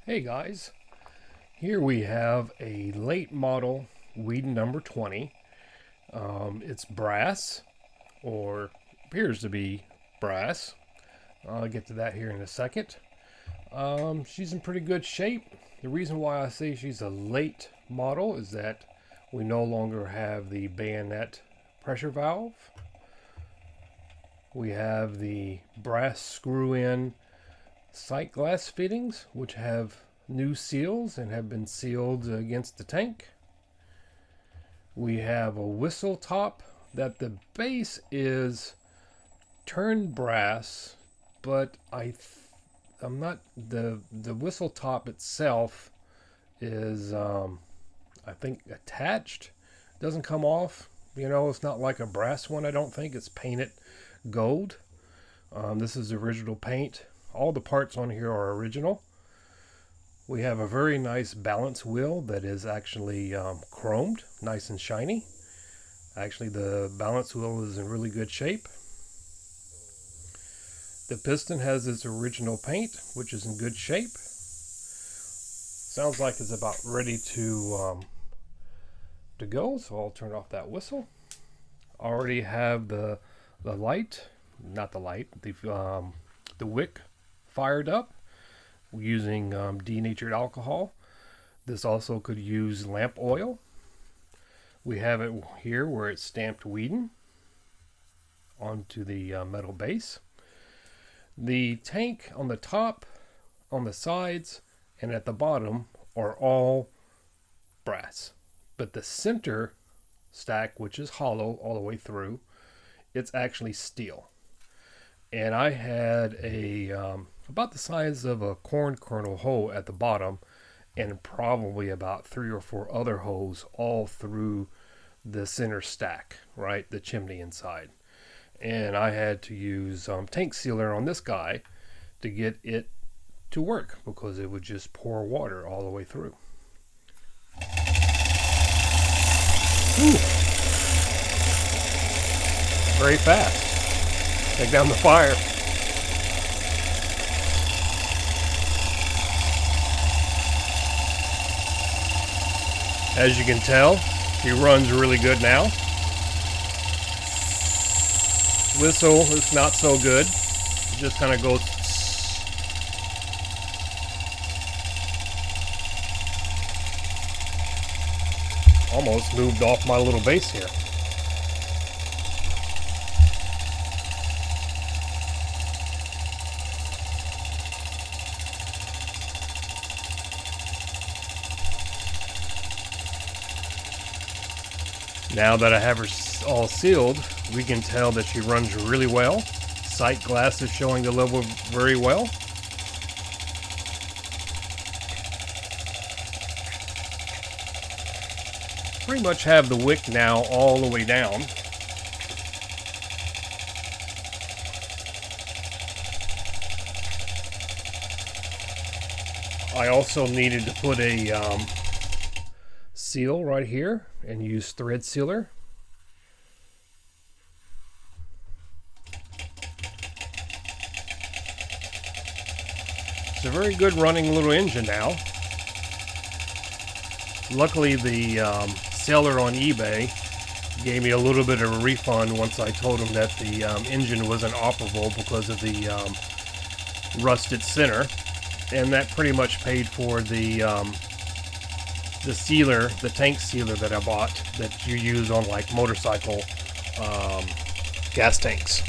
Hey guys, here we have a late model Weeden number 20. It's brass, or appears to be brass. I'll get to that here in a second. She's in pretty good shape. The reason why I say she's a late model is that we no longer have the bayonet pressure valve. We have the brass screw-in sight glass fittings, which have new seals and have been sealed against the tank. We have a whistle top that the base is turned brass, but I'm not the whistle top itself is I think attached. Doesn't come off. You know, it's not like a brass one. I don't think it's painted gold. This is original paint. All the parts on here are original. We have a very nice balance wheel that is actually chromed, nice and shiny. Actually, the balance wheel is in really good shape. The piston has its original paint, which is in good shape. Sounds like it's about ready to go, so I'll turn off that whistle. I already have the light, not the light, the wick fired up using denatured alcohol. This also could use lamp oil. We have it here where it's stamped Weeden onto the metal base. The tank on the top, on the sides, and at the bottom are all brass. But the center stack, which is hollow all the way through, it's actually steel. And I had a about the size of a corn kernel hole at the bottom, and probably about 3 or 4 other holes all through the center stack, right, the chimney inside. And I had to use tank sealer on this guy to get it to work, because it would just pour water all the way through. Ooh. Very fast. Take down the fire. As you can tell, she runs really good now. Whistle is not so good. It just kind of goes. Almost moved off my little base here. Now that I have her all sealed, we can tell that she runs really well. Sight glass is showing the level very well. Pretty much have the wick now all the way down. I also needed to put a seal right here and use thread sealer. It's a very good running little engine now. Luckily, the seller on eBay gave me a little bit of a refund once I told him that the engine wasn't operable because of the rusted center, and that pretty much paid for the sealer, the tank sealer that I bought that you use on like motorcycle gas tanks.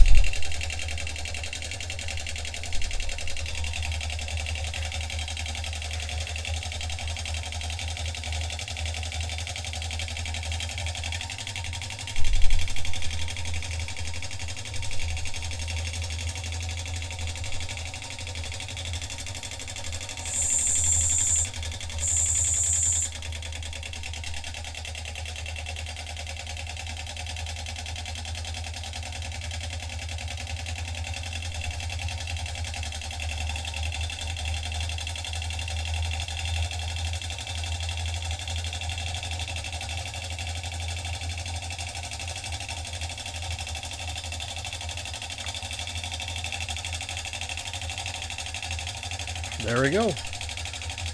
There we go.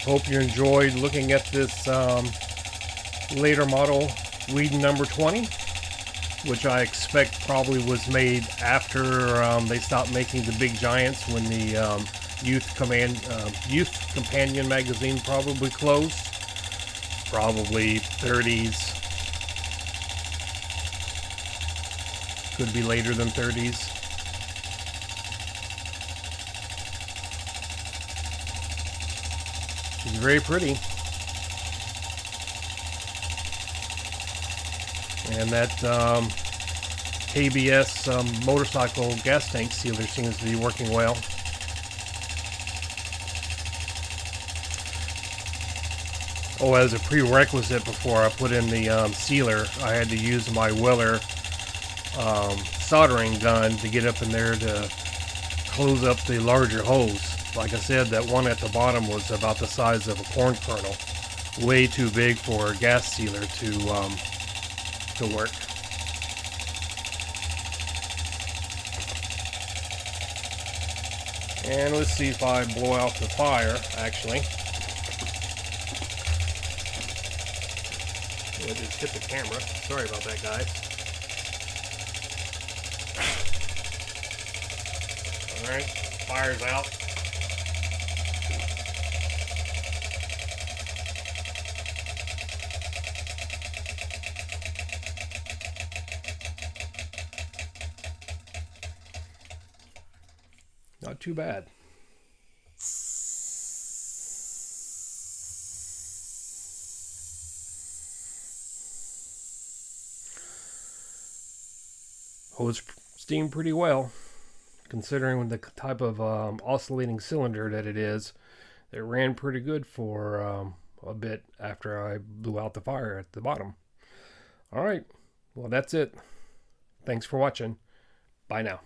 Hope you enjoyed looking at this later model Weeden number 20, which I expect probably was made after they stopped making the big giants when the Youth Companion magazine probably closed. Probably 30s. Could be later than 30s. She's very pretty. And that KBS motorcycle gas tank sealer seems to be working well. Oh, as a prerequisite before I put in the sealer, I had to use my Weller soldering gun to get up in there to close up the larger hose. Like I said, that one at the bottom was about the size of a corn kernel. Way too big for a gas sealer to work. And let's see if I blow out the fire, actually. I just hit the camera. Sorry about that, guys. Alright, fire's out. Not too bad. Hose steamed pretty well, considering the type of oscillating cylinder that it is. It ran pretty good for a bit after I blew out the fire at the bottom. Alright, well that's it. Thanks for watching. Bye now.